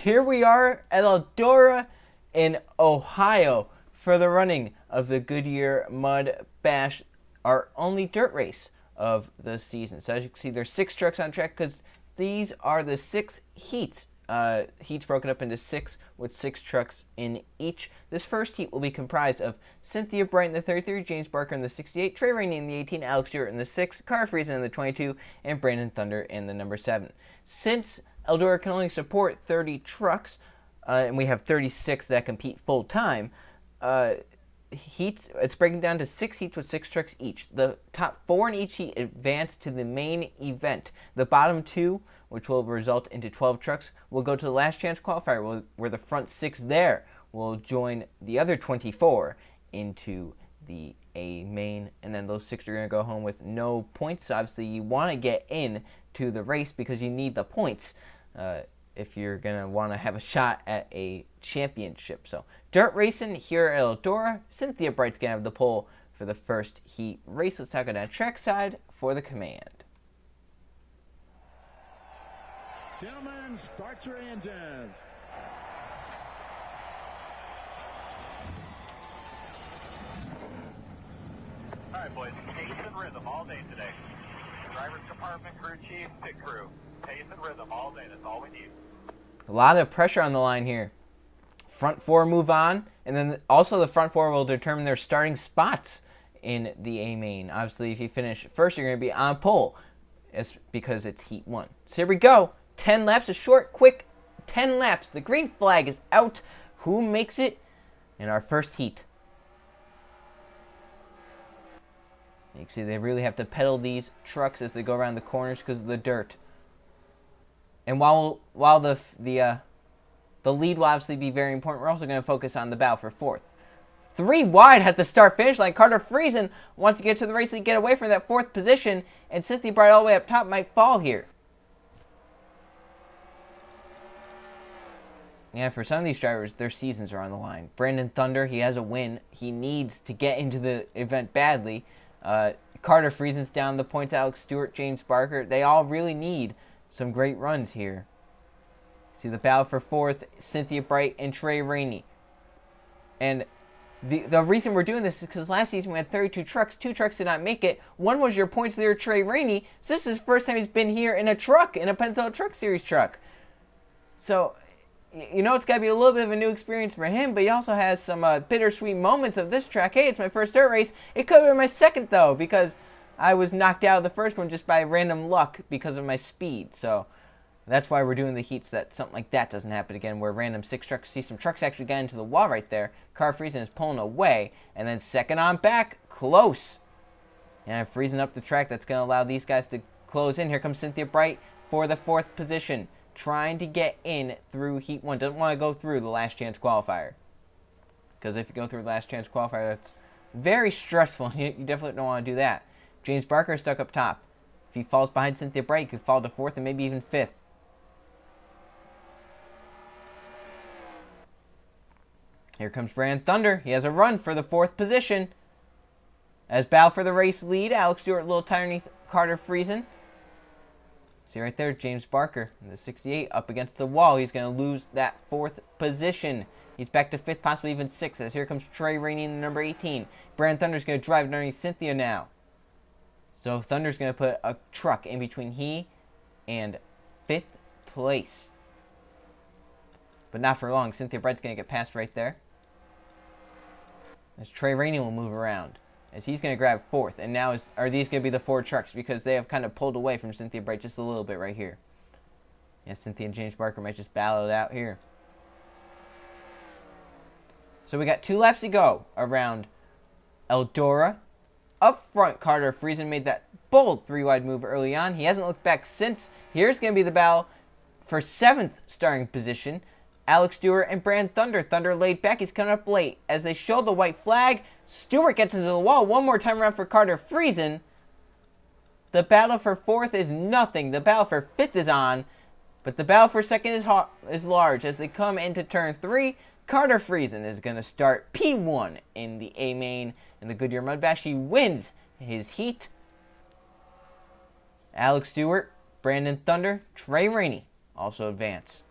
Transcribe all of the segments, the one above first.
Here we are at Eldora in Ohio for the running of the Goodyear Mudbash, our only dirt race of the season. So as you can see, there's 6 trucks on track because these are the 6 heats. Heats broken up into 6 with 6 trucks in each. This first heat will be comprised of Cynthia Bright in the 33, James Barker in the 68, Trey Rainey in the 18, Alex Stewart in the 6, Carter Friesen in the 22, and Brandon Thunder in the number 7. Since Eldora can only support 30 trucks, and we have 36 that compete full-time, it's breaking down to 6 heats with 6 trucks each. The top 4 in each heat advance to the main event. The bottom 2, which will result into 12 trucks, will go to the last chance qualifier, where the front 6 there will join the other 24 into the A main, and then those 6 are going to go home with no points. So obviously you want to get in to the race because you need the points if you're going to want to have a shot at a championship. So dirt racing here at Eldora. Cynthia Bright's going to have the pole for the first heat race. Let's talk about trackside for the command. Gentlemen, start your engines. All right, boys, pace and rhythm all day today. Driver's compartment, crew chief, pit crew. Pace and rhythm all day, that's all we need. A lot of pressure on the line here. Front 4 move on, and then also the front 4 will determine their starting spots in the A main. Obviously, if you finish first, you're going to be on pole. It's because it's heat 1. So here we go. 10 laps, a short, quick 10 laps. The green flag is out. Who makes it in our first heat? You can see they really have to pedal these trucks as they go around the corners because of the dirt. And while the lead will obviously be very important, we're also going to focus on the battle for 4th. 3 wide at the start-finish line. Carter Friesen wants to get to the race lead, get away from that 4th position, and Cynthia Bright all the way up top might fall here. Yeah, for some of these drivers, their seasons are on the line. Brandon Thunder, he has a win. He needs to get into the event badly. Carter Friesen's down the points. Alex Stewart, James Barker, they all really need some great runs here. See the battle for 4th, Cynthia Bright and Trey Rainey. And the reason we're doing this is because last season we had 32 trucks. 2 trucks did not make it. One was your points leader, Trey Rainey. So this is the first time he's been here in a truck, in a Pennzoil Truck Series truck. So, you know, it's got to be a little bit of a new experience for him, but he also has some bittersweet moments of this track. Hey, it's my first dirt race. It could have been my second, though, because I was knocked out of the first one just by random luck because of my speed. So that's why we're doing the heats, that something like that doesn't happen again, where random 6 trucks, see some trucks actually got into the wall right there. Carter Friesen is pulling away, and then second on back, close. And Friesen up the track. That's going to allow these guys to close in. Here comes Cynthia Bright for the 4th position, trying to get in through heat 1. Doesn't want to go through the last chance qualifier, because if you go through the last chance qualifier, that's very stressful. You definitely don't want to do that. James Barker is stuck up top. If he falls behind Cynthia Bright, he could fall to 4th and maybe even 5th. Here comes Brandon Thunder. He has a run for the 4th position. As battle for the race lead, Alex Stewart a little tight underneath Carter Friesen. See right there, James Barker in the 68 up against the wall. He's going to lose that 4th position. He's back to 5th, possibly even 6th. As here comes Trey Rainey in the number 18. Brandon Thunder's going to drive underneath Cynthia now. So Thunder's going to put a truck in between he and 5th place. But not for long. Cynthia Bright's going to get past right there. As Trey Rainey will move around, as he's going to grab 4th. And now are these going to be the 4 trucks, because they have kind of pulled away from Cynthia Bright just a little bit right here. Yeah, Cynthia and James Barker might just battle it out here. So we got 2 laps to go around Eldora. Up front, Carter Friesen made that bold 3-wide move early on. He hasn't looked back since. Here's going to be the battle for 7th starting position. Alex Stewart and Brandon Thunder. Thunder laid back. He's coming up late. As they show the white flag, Stewart gets into the wall. One more time around for Carter Friesen. The battle for 4th is nothing. The battle for 5th is on. But the battle for 2nd is large. As they come into turn 3, Carter Friesen is going to start P1 in the A main in the Goodyear Mudbash. He wins his heat. Alex Stewart, Brandon Thunder, Trey Rainey also advance.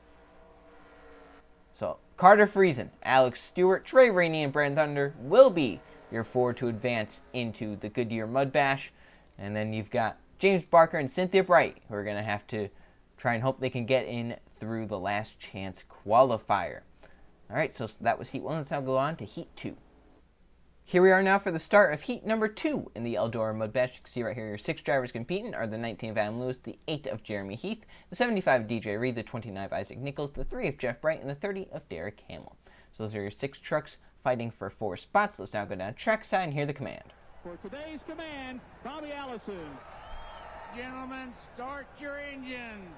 So Carter Friesen, Alex Stewart, Trey Rainey, and Brandon Thunder will be your 4 to advance into the Goodyear Mudbash. And then you've got James Barker and Cynthia Bright, who are going to have to try and hope they can get in through the last chance qualifier. All right, so that was Heat 1. Let's now go on to Heat 2. Here we are now for the start of Heat number 2 in the Eldora Mudbash. You can see right here your 6 drivers competing are the 19 of Adam Lewis, the 8 of Jeremy Heath, the 75 of DJ Reed, the 29 of Isaac Nichols, the 3 of Jeff Bright, and the 30 of Derek Hamill. So those are your 6 trucks fighting for 4 spots. Let's now go down trackside and hear the command. For today's command, Bobby Allison. Gentlemen, start your engines.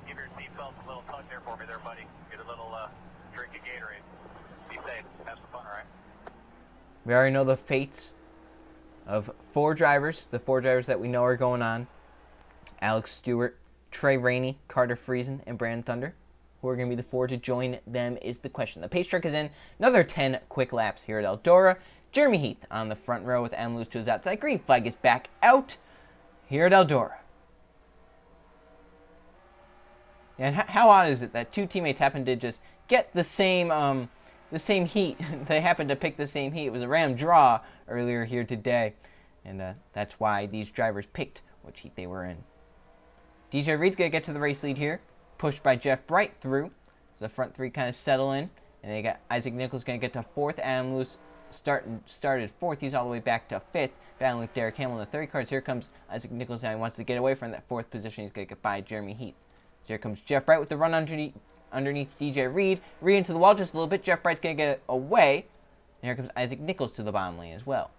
Give your seatbelts a little tug there for me there, buddy. Get a little drink of Gatorade. Be safe. Have some fun, all right? We already know the fates of 4 drivers, the 4 drivers that we know are going on. Alex Stewart, Trey Rainey, Carter Friesen, and Brandon Thunder. Who are going to be the 4 to join them is the question. The pace truck is in. Another 10 quick laps here at Eldora. Jeremy Heath on the front row with Adam Lewis to his outside. Green flag is back out here at Eldora. And how odd is it that 2 teammates happen to just get the same heat? They happen to pick the same heat. It was a random draw earlier here today, and that's why these drivers picked which heat they were in. DJ Reed's going to get to the race lead here, pushed by Jeff Bright through. So the front 3 kind of settle in, and they got Isaac Nichols going to get to 4th. Adam Lewis started 4th. He's all the way back to 5th. Battling with Derek Hamill in the 30 cars. Here comes Isaac Nichols now. He wants to get away from that 4th position. He's going to get by Jeremy Heath. So here comes Jeff Bright with the run underneath DJ Reed. Reed into the wall just a little bit. Jeff Bright's going to get away. And here comes Isaac Nichols to the bottom lane as well.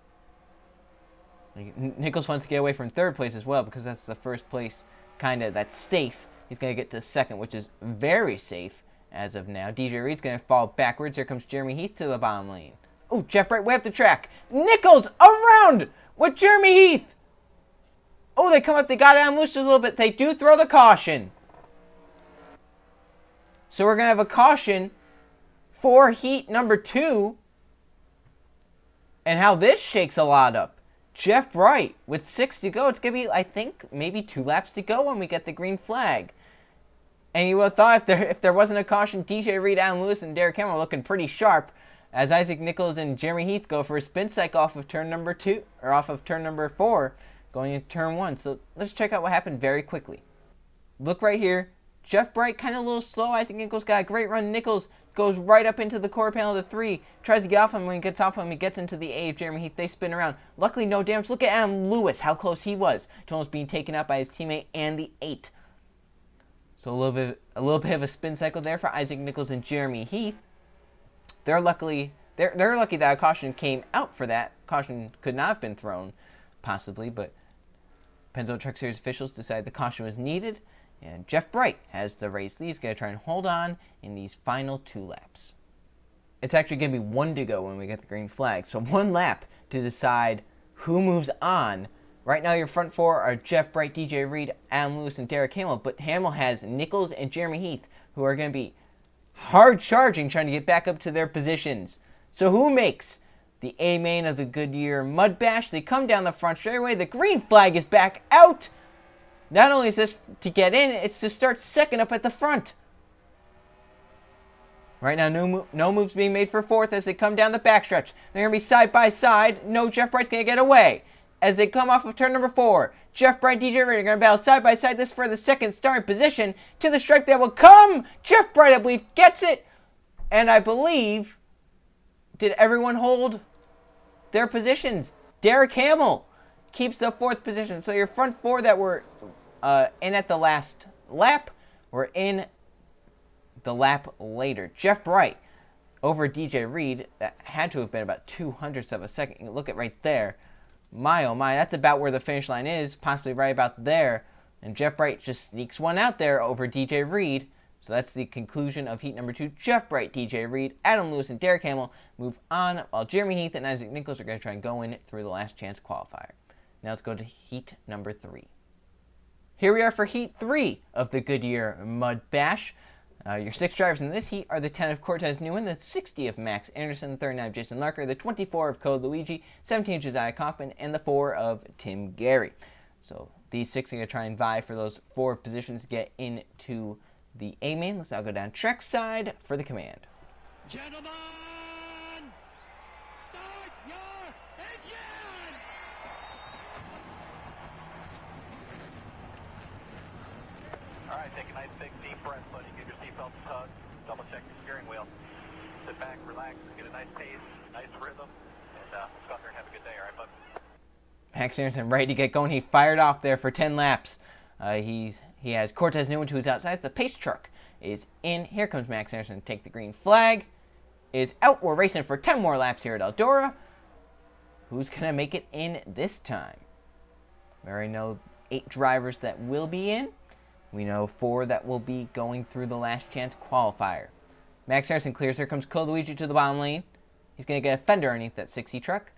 Nichols wants to get away from 3rd place as well because that's the first place that's safe. He's going to get to 2nd, which is very safe as of now. DJ Reed's going to fall backwards. Here comes Jeremy Heath to the bottom lane. Oh, Jeff Bright way up the track. Nichols around with Jeremy Heath. Oh, they come up. They got Adam Lewis just a little bit. They do throw the caution. So we're going to have a caution for Heat number 2. And how this shakes a lot up. Jeff Bright with 6 to go. It's going to be, I think, maybe 2 laps to go when we get the green flag. And you would have thought if there wasn't a caution, DJ Reed, Adam Lewis, and Derek Hamill looking pretty sharp as Isaac Nichols and Jeremy Heath go for a spin cycle off of turn number 2, or off of turn number 4, going into turn 1. So let's check out what happened very quickly. Look right here. Jeff Bright kind of a little slow. Isaac Nichols got a great run. Nichols goes right up into the quarter panel of the 3. Tries to get off him. When he gets off him, he gets into the A of Jeremy Heath. They spin around. Luckily, no damage. Look at Adam Lewis, how close he was to almost being taken out by his teammate and the 8. So a little bit of a spin cycle there for Isaac Nichols and Jeremy Heath. They're lucky that a caution came out for that. Caution could not have been thrown, possibly, but Pennzoil Truck Series officials decided the caution was needed. And Jeff Bright has the race lead. He's going to try and hold on in these final 2 laps. It's actually going to be 1 to go when we get the green flag. So 1 lap to decide who moves on. Right now your front 4 are Jeff Bright, DJ Reed, Adam Lewis, and Derek Hamill. But Hamill has Nichols and Jeremy Heath, who are going to be hard charging, trying to get back up to their positions. So who makes the A main of the Goodyear Mudbash? They come down the front straightaway. The green flag is back out. Not only is this to get in, it's to start 2nd up at the front. Right now, no moves being made for 4th as they come down the backstretch. They're going to be side by side. No, Jeff Bright's going to get away. As they come off of turn number 4, Jeff Bright, DJ Reed are going to battle side by side. This for the 2nd starting position to the stripe that will come. Jeff Bright, I believe, gets it. And I believe, did everyone hold their positions? Derek Hamill keeps the 4th position. So your front 4 that were in at the last lap were in the lap later. Jeff Bright over DJ Reed. That had to have been about 0.02 of a second. You can look at right there. My, oh my, that's about where the finish line is, possibly right about there. And Jeff Bright just sneaks one out there over DJ Reed. So that's the conclusion of heat number 2. Jeff Bright, DJ Reed, Adam Lewis, and Derek Hamill move on, while Jeremy Heath and Isaac Nichols are going to try and go in through the last chance qualifier. Now let's go to heat number 3. Here we are for heat 3 of the Goodyear Mudbash. Your 6 drivers in this heat are the 10 of Cortez Newman, the 60 of Max Anderson, the 39 of Jason Larker, the 24 of Code Luigi, 17 of Josiah Kaufman, and the 4 of Tim Gary. So these 6 are going to try and vie for those 4 positions to get into the A main. Let's now go down trackside for the command. Gentlemen, start your engine! All right, take a nice big deep breath, buddy. Give your seatbelt a tug. Double check your steering wheel. Sit back, relax, get a nice pace, nice rhythm, and let's go out there and have a good day, all right, bud? Max Anderson ready to get going. He fired off there for 10 laps. He has Cortez Newman to his outside. The pace truck is in. Here comes Max Anderson to take the green flag. Is out. We're racing for 10 more laps here at Eldora. Who's going to make it in this time? We already know 8 drivers that will be in. We know 4 that will be going through the last chance qualifier. Max Anderson clears. Here comes Luigi to the bottom lane. He's going to get a fender underneath that 60 truck.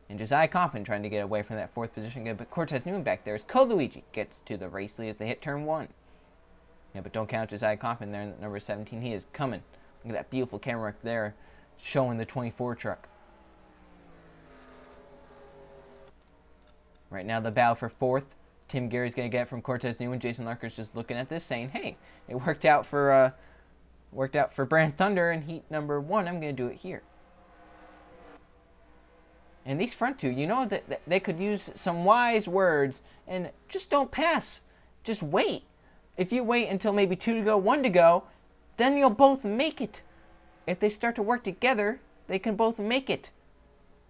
And Josiah Kaufman trying to get away from that 4th position. But Cortez Newman back there as Luigi gets to the race lead as they hit turn 1. Yeah, but don't count Josiah Kaufman there in number 17. He is coming. Look at that beautiful camera right there showing the 24 truck. Right now the battle for 4th. Tim Gary's going to get from Cortez Newman. Jason Larker's just looking at this saying, hey, it worked out for Brand Thunder in heat number 1. I'm going to do it here. And these front 2, you know that they could use some wise words and just don't pass. Just wait. If you wait until maybe 2 to go, 1 to go, then you'll both make it. If they start to work together, they can both make it.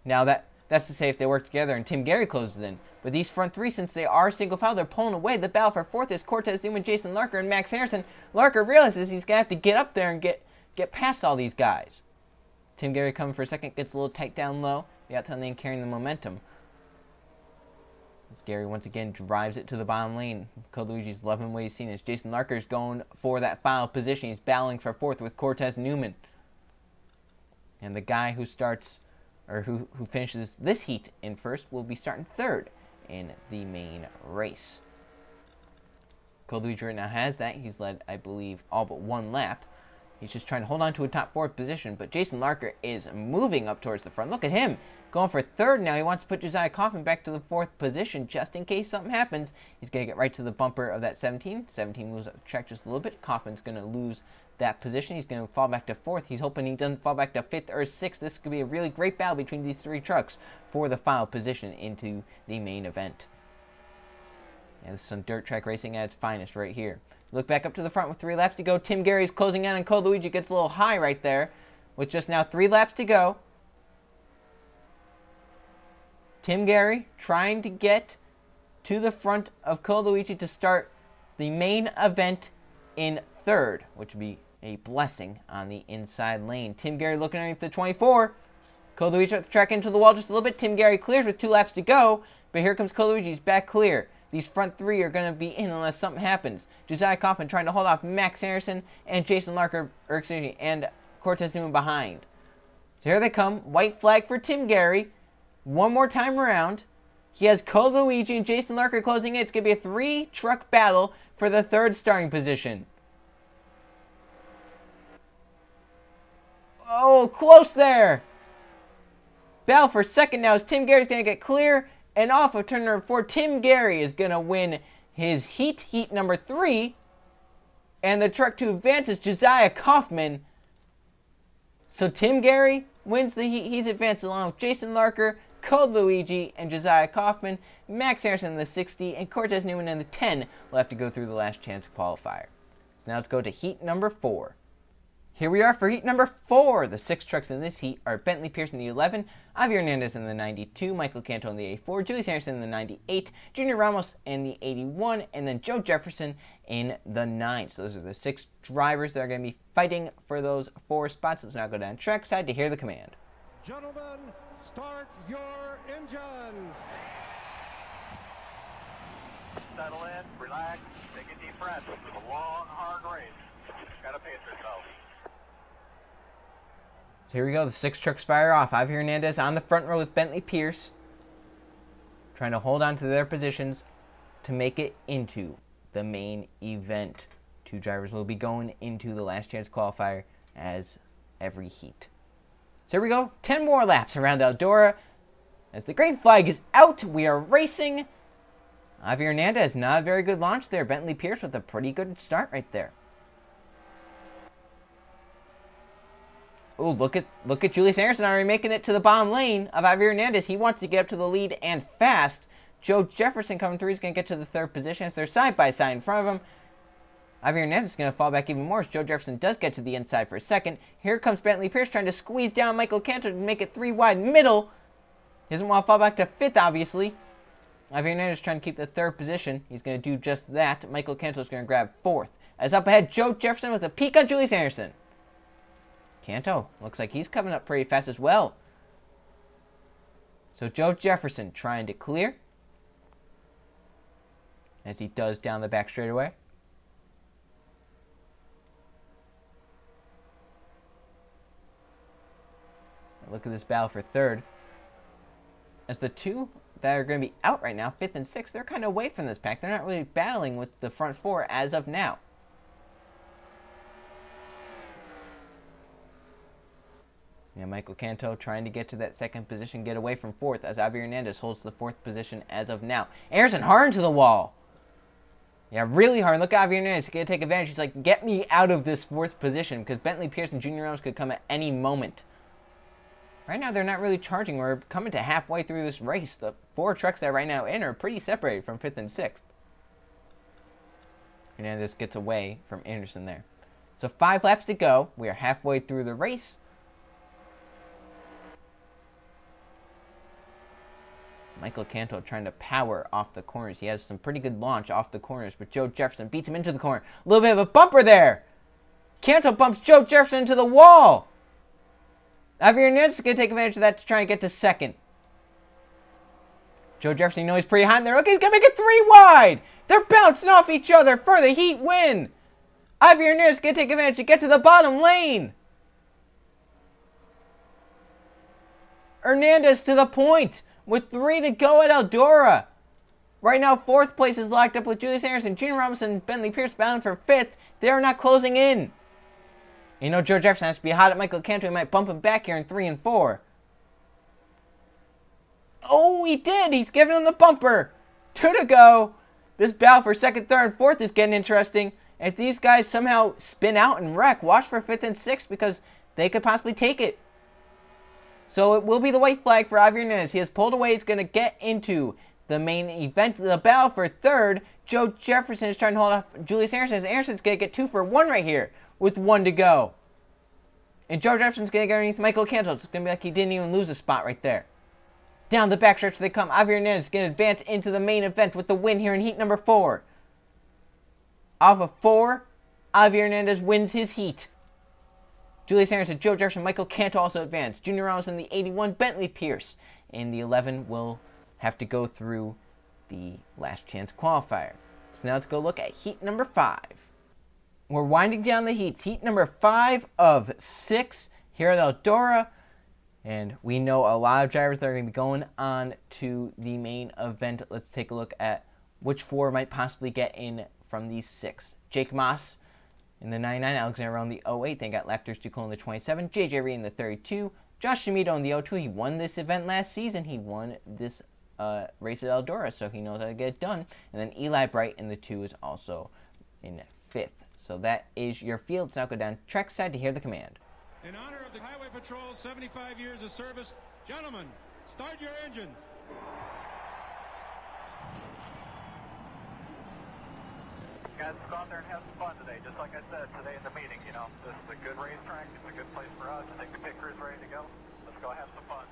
Now that's to say if they work together and Tim Gary closes in. But these front 3, since they are single file, they're pulling away. The battle for 4th is Cortez Newman, Jason Larker, and Max Anderson. Larker realizes he's going to have to get up there and get past all these guys. Tim Gary coming for 2nd, gets a little tight down low. The outside lane carrying the momentum. As Gary once again drives it to the bottom lane. Luigi's loving what he's seen as Jason Larker's going for that final position. He's battling for 4th with Cortez Newman. And the guy who starts, or who finishes this heat in 1st will be starting 3rd in the main race. Luigi right now has that. He's led, I believe, all but 1 lap. He's just trying to hold on to a top 4th position, but Jason Larker is moving up towards the front. Look at him, going for 3rd now. He wants to put Josiah Kaufman back to the 4th position just in case something happens. He's going to get right to the bumper of that 17. 17 moves up the track just a little bit. Kaufman's going to lose that position. He's going to fall back to 4th. He's hoping he doesn't fall back to 5th or 6th. This could be a really great battle between these 3 trucks for the final position into the main event. And this is some dirt track racing at its finest right here. Look back up to the front with 3 laps to go. Tim Gary's closing in on Luigi. Gets a little high right there with just now 3 laps to go. Tim Gary trying to get to the front of Luigi to start the main event in 3rd, which would be a blessing on the inside lane. Tim Gary looking underneath the 24. Luigi at the track into the wall just a little bit. Tim Gary clears with 2 laps to go, but here comes Luigi. He's back clear. These front 3 are going to be in unless something happens. Josiah Kaufman trying to hold off Max Anderson and Jason Larker, and Cortez Newman behind. So here they come. White flag for Tim Gary. One more time around. He has Luigi and Jason Larker closing in. It's going to be a 3-truck battle for the 3rd starting position. Oh, close there. Battle for 2nd now as Tim Gary's going to get clear. And off of turn number 4, Tim Gary is going to win his heat number 3. And the truck to advance is Josiah Kaufman. So Tim Gary wins the heat. He's advanced along with Jason Larker, Luigi, and Josiah Kaufman. Max Anderson in the 60 and Cortez Newman in the 10 will have to go through the last chance qualifier. So now let's go to heat number 4. Here we are for heat number 4. The 6 trucks in this heat are Bentley Pierce in the 11, Javier Hernandez in the 92, Michael Canto in the 84, Julius Anderson in the 98, Junior Ramos in the 81, and then Joe Jefferson in the 9. So those are the 6 drivers that are going to be fighting for those 4 spots. Let's now go down trackside to hear the command. Gentlemen, start your engines! Settle in, relax, take a deep breath. It's a long, hard race. Gotta pace yourself. So here we go. The 6 trucks fire off. Javier Hernandez on the front row with Bentley Pierce, trying to hold on to their positions to make it into the main event. 2 drivers will be going into the last chance qualifier as every heat. So here we go. 10 more laps around Eldora. As the green flag is out, we are racing Javier Hernandez, not a very good launch there. Bentley Pierce with a pretty good start right there. Oh, look at Julius Anderson already making it to the bottom lane of Javier Hernandez. He wants to get up to the lead and fast. Joe Jefferson coming through. He's going to get to the third position as they're side by side in front of him. Javier Hernandez is going to fall back even more as Joe Jefferson does get to the inside for a second. Here comes Bentley Pierce trying to squeeze down Michael Cantor to make it 3 wide middle. He doesn't want to fall back to 5th, obviously. Javier Hernandez trying to keep the 3rd position. He's going to do just that. Michael Cantor is going to grab 4th. As up ahead, Joe Jefferson with a peek on Julius Anderson. Canto looks like he's coming up pretty fast as well. So Joe Jefferson trying to clear as he does down the back straightaway. Look at this battle for 3rd. As the two that are going to be out right now, 5th and 6th, they're kind of away from this pack. They're not really battling with the front 4 as of now. Yeah, Michael Canto trying to get to that 2nd position, get away from 4th as Javier Hernandez holds the 4th position as of now. Anderson hard into the wall. Yeah, really hard. Look at Javier Hernandez. He's going to take advantage. He's like, get me out of this 4th position because Bentley Pierce and Junior Ramos could come at any moment. Right now, they're not really charging. We're coming to halfway through this race. The 4 trucks that are right now in are pretty separated from 5th and 6th. Hernandez gets away from Anderson there. So 5 laps to go. We are halfway through the race. Michael Canto trying to power off the corners. He has some pretty good launch off the corners, but Joe Jefferson beats him into the corner. A little bit of a bumper there. Canto bumps Joe Jefferson into the wall. Javier Hernandez is going to take advantage of that to try and get to 2nd. Joe Jefferson, you know he's pretty hot in there. Okay, he's going to make it 3 wide. They're bouncing off each other for the heat win. Javier Hernandez is going to take advantage to get to the bottom lane. Hernandez to the point with 3 to go at Eldora. Right now, 4th place is locked up with Julius Anderson, Junior Robinson, and Bentley Pierce bound for 5th. They are not closing in. You know, Joe Jefferson has to be hot at Michael Cantor. He might bump him back here in 3 and 4. Oh, he did. He's giving him the bumper. 2 to go. This battle for 2nd, 3rd, and 4th is getting interesting. If these guys somehow spin out and wreck, watch for 5th and 6th because they could possibly take it. So it will be the white flag for Javier Hernandez. He has pulled away. He's going to get into the main event, the battle for 3rd. Joe Jefferson is trying to hold off Julius Anderson. Anderson's going to get 2 for 1 right here with 1 to go. And Joe Jefferson's going to get underneath Michael Canto. It's going to be like he didn't even lose a spot right there. Down the backstretch they come. Javier Hernandez is going to advance into the main event with the win here in heat number 4. Off of 4, Javier Hernandez wins his heat. Julius Anderson, Joe Jefferson, Michael Canto also advanced. Junior Ramos in the 81, Bentley Pierce in the 11 will have to go through the last chance qualifier. So now let's go look at heat number 5. We're winding down the heats. Heat number 5 of 6 here at Eldora. And we know a lot of drivers that are going to be going on to the main event. Let's take a look at which 4 might possibly get in from these 6. Jake Moss in the 99, Alexander Rowe in the 08. They got Lefter's Ducol in the 27. JJ Reed in the 32. Josh Shimito in the 02. He won this event last season. He won this race at Eldora, so he knows how to get it done. And then Eli Bright in the 2 is also in 5th. So that is your field. Let's now go down trackside to hear the command. In honor of the Highway Patrol's 75 years of service, gentlemen, start your engines. Guys, go out there and have some fun today. Just like I said today in the meeting, you know, this is a good racetrack. It's a good place for us. I think the pit crew's ready to go. Let's go have some fun.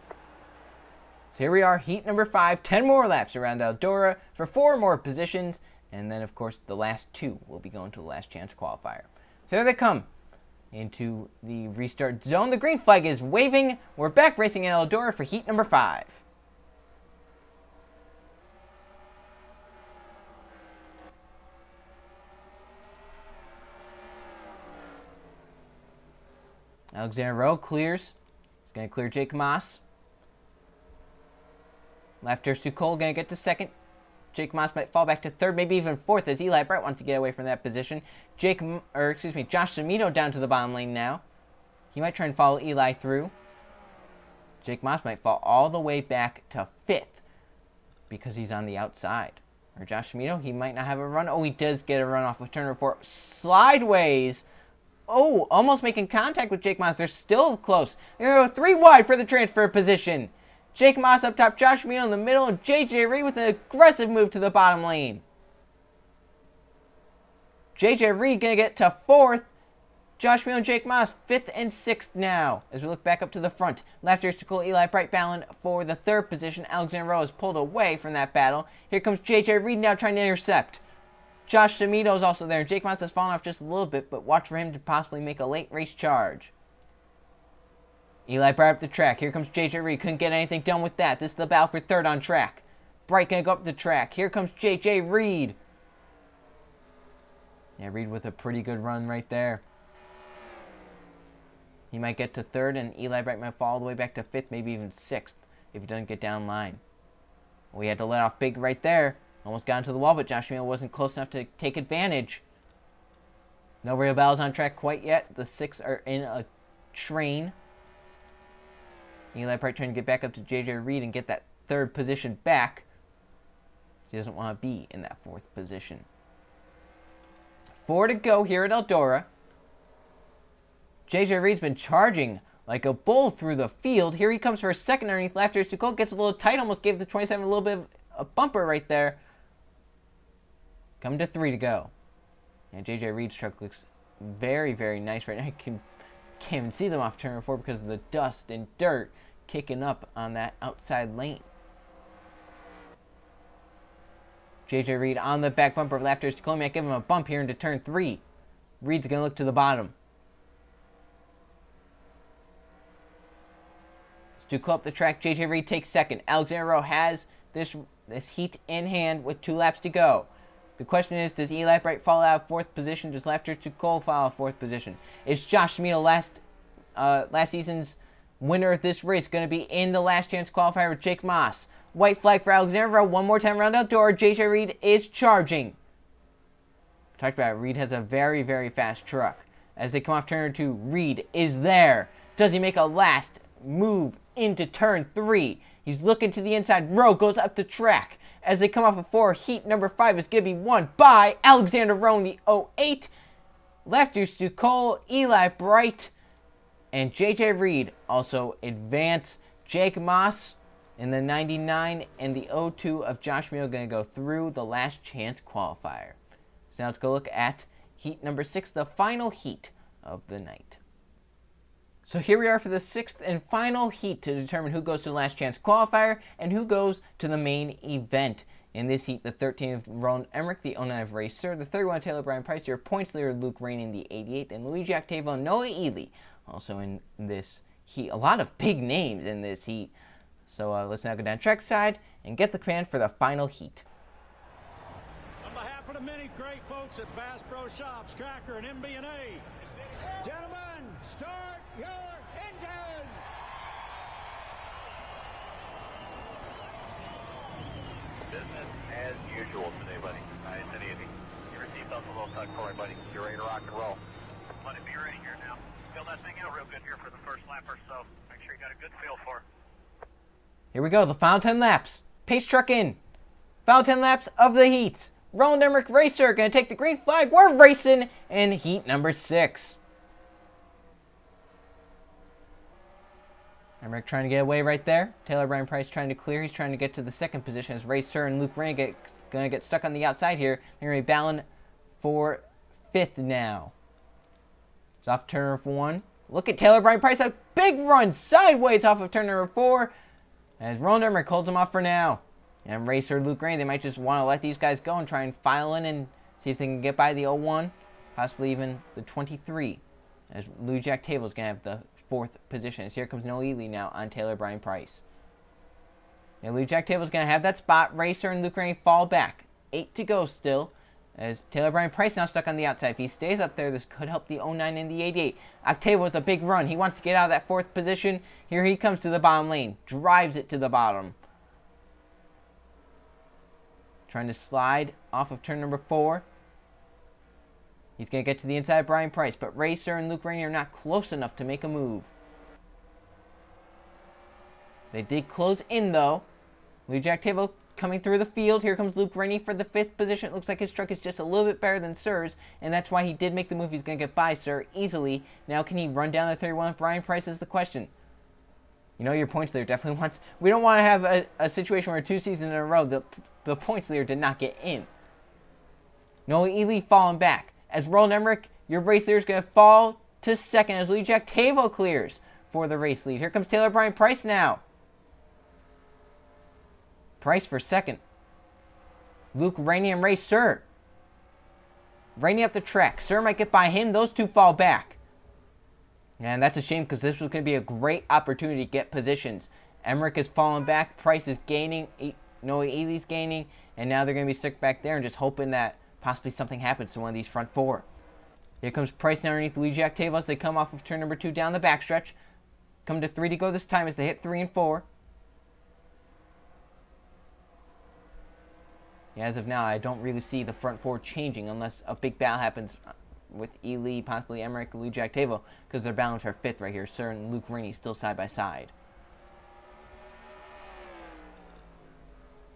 So here we are, heat number 5. 10 more laps around Eldora for 4 more positions. And then, of course, the last 2 will be going to the last chance qualifier. So here they come into the restart zone. The green flag is waving. We're back racing at Eldora for heat number 5. Alexander Rowe clears. He's going to clear Jake Moss. Lefter's Ducol going to get to 2nd. Jake Moss might fall back to 3rd, maybe even 4th as Eli Bright wants to get away from that position. Josh Shimito down to the bottom lane now. He might try and follow Eli through. Jake Moss might fall all the way back to 5th because he's on the outside. Or Josh Schmido, he might not have a run. Oh, he does get a run off of turn number 4. Sideways. Oh, almost making contact with Jake Moss. They're still close. They're 3 wide for the transfer position. Jake Moss up top, Josh Schmido in the middle, and JJ Reed with an aggressive move to the bottom lane. JJ Reed going to get to 4th. Josh Schmido and Jake Moss 5th and 6th now. As we look back up to the front, left ear circle, Eli Bright battling for the 3rd position. Alexander Rowe is pulled away from that battle. Here comes JJ Reed now trying to intercept. Josh Schmido is also there. Jake Moss has fallen off just a little bit, but watch for him to possibly make a late race charge. Eli Bright up the track. Here comes JJ Reed. Couldn't get anything done with that. This is the battle for 3rd on track. Bright going to go up the track. Here comes JJ Reed. Yeah, Reed with a pretty good run right there. He might get to 3rd, and Eli Bright might fall all the way back to 5th, maybe even 6th, if he doesn't get down line. We had to let off big right there. Almost got into the wall, but Josh Schmido wasn't close enough to take advantage. No real battles on track quite yet. The 6 are in a train. Eli Bright trying to get back up to JJ Reed and get that 3rd position back. He doesn't want to be in that 4th position. 4 to go here at Eldora. JJ Reed's been charging like a bull through the field. Here he comes for a 2nd underneath left ear. Sukol gets a little tight, almost gave the 27 a little bit of a bumper right there. Coming to 3 to go. And JJ Reed's truck looks very, very nice right now. I can't even see them off turn number 4 because of the dust and dirt kicking up on that outside lane. JJ Reed on the back bumper of left ear. Sukol might give him a bump here into turn 3. Reed's going to look to the bottom. Sukol up the track. JJ Reed takes 2nd. Alexander Rowe has this heat in hand with 2 laps to go. The question is, does Eli Bright fall out of 4th position? Does left ear Sukol fall out of 4th position? Is Josh Schmido, last season's winner of this race, going to be in the last chance qualifier with Jake Moss? White flag for Alexander Rowe. One more time around outdoor. JJ Reed is charging. Talked about it. Reed has a very, very fast truck. As they come off turn 2, Reed is there. Does he make a last move into turn 3? He's looking to the inside. Rowe goes up the track. As they come off of 4, heat number 5 is going to be won by Alexander Rowe in the 08. Left ear Sukol, Eli Bright, and JJ Reed also advance. Jake Moss in the 99 and the 02 of Josh Schmido going to go through the last chance qualifier. So now let's go look at heat number 6, the final heat of the night. So here we are for the 6th and final heat to determine who goes to the last chance qualifier and who goes to the main event. In this heat, the 13th Roland Emmerich, the 09 of Racer, the 31 Taylor Brian Price, your points leader Luke Rain in the 88th, and Luigi Octavo and Noah Ely also in this heat. A lot of big names in this heat. So let's now go down track side and get the command for the final heat. On behalf of the many great folks at Bass Pro Shops, Tracker, and MB&A, gentlemen, start your engines! Business as usual today, buddy. Nice and easy. Your seatbelt's a little tucked for you, buddy. You're ready to rock and roll. Buddy, be ready here now. Feel that thing out real good here for the first lap or so. Make sure you got a good feel for it. Here we go, the final 10 laps. Pace truck in. Final 10 laps of the heat. Roland Emmerich Racer going to take the green flag. We're racing in heat number 6. Emmerich trying to get away right there. Taylor Brian Price trying to clear. He's trying to get to the 2nd position as Racer and Luke Rain going to get stuck on the outside here. They're going to be battling for 5th now. It's off turn number 1. Look at Taylor Brian Price. A big run sideways off of turn number 4. As Roland Emmerich holds him off for now. And Racer, Luke Rain, they might just want to let these guys go and try and file in and see if they can get by the 01. Possibly even the 23. As Lou Jack Table is going to have the 4th position. As here comes Noah Ely now on Taylor Brian Price. Now Lou Jack Table is going to have that spot. Racer and Luke Rain fall back. 8 to go still. As Taylor Brian Price now stuck on the outside. If he stays up there, this could help the 09 and the 88. Octavo with a big run. He wants to get out of that 4th position. Here he comes to the bottom lane. Drives it to the bottom. Trying to slide off of turn number 4. He's going to get to the inside of Brian Price, but Racer and Luke Rainier are not close enough to make a move. They did close in, though. Lee Jack Table coming through the field. Here comes Luke Rainey for the 5th position. It looks like his truck is just a little bit better than Sir's, and that's why he did make the move. He's going to get by Sir easily. Now, can he run down the 31 with Brian Price is the question. You know, your points leader definitely wants... We don't want to have a situation where 2 seasons in a row the points leader did not get in. Noah Ely falling back. As Roland Emmerich, your race leader is going to fall to 2nd as Lee Jack Tavo clears for the race lead. Here comes Taylor Brian Price now. Price for 2nd. Luke Rainey and Ray Sir. Rainey up the track. Sir might get by him. Those 2 fall back. And that's a shame because this was going to be a great opportunity to get positions. Emmerich is falling back. Price is gaining. Noah Ely's gaining. And now they're going to be stuck back there and just hoping that possibly something happens to one of these front 4. Here comes Price now underneath Lee Jack Tavos. They come off of turn number 2 down the backstretch. Come to 3 to go this time as they hit 3 and 4. Yeah, as of now, I don't really see the front 4 changing unless a big battle happens with Ely, possibly Emmerich, Lee Jack Tavo, because they're balanced for 5th right here. Sir and Luke Rainey still side by side.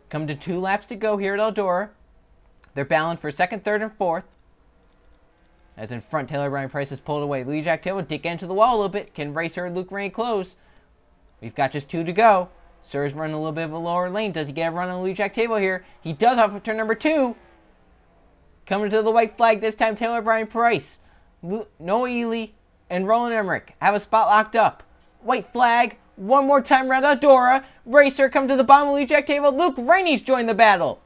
Come to 2 laps to go here at Eldora. They're balanced for 2nd, 3rd, and 4th. As in front, Taylor Brian Price is pulled away. Lee Jack Tavo did get into the wall a little bit. Can Racer and Luke Rainey close? We've got just 2 to go. Sir's running a little bit of a lower lane. Does he get a run on Lee Jack Tavo here? He does off of turn number 2. Coming to the white flag this time, Taylor Brian Price. Noah Ely and Roland Emmerich have a spot locked up. White flag. One more time around Eldora. Racer come to the bottom of Lee Jack Tavo. Luke Rainey's joined the battle.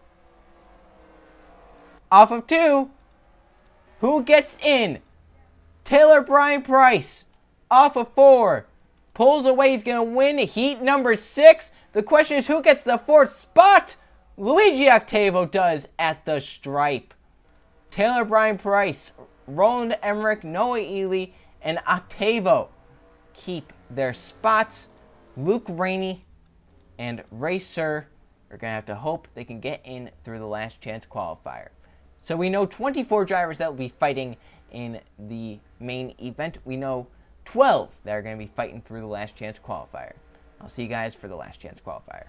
Off of 2. Who gets in? Taylor Brian Price. Off of 4. Pulls away. He's going to win heat number 6. The question is who gets the 4th spot? Luigi Octavo does at the stripe. Taylor Brian Price, Roland Emmerich, Noah Ely, and Octavo keep their spots. Luke Rainey and Ray Sir are going to have to hope they can get in through the last chance qualifier. So we know 24 drivers that will be fighting in the main event. We know 12 that are going to be fighting through the last chance qualifier. I'll see you guys for the last chance qualifier.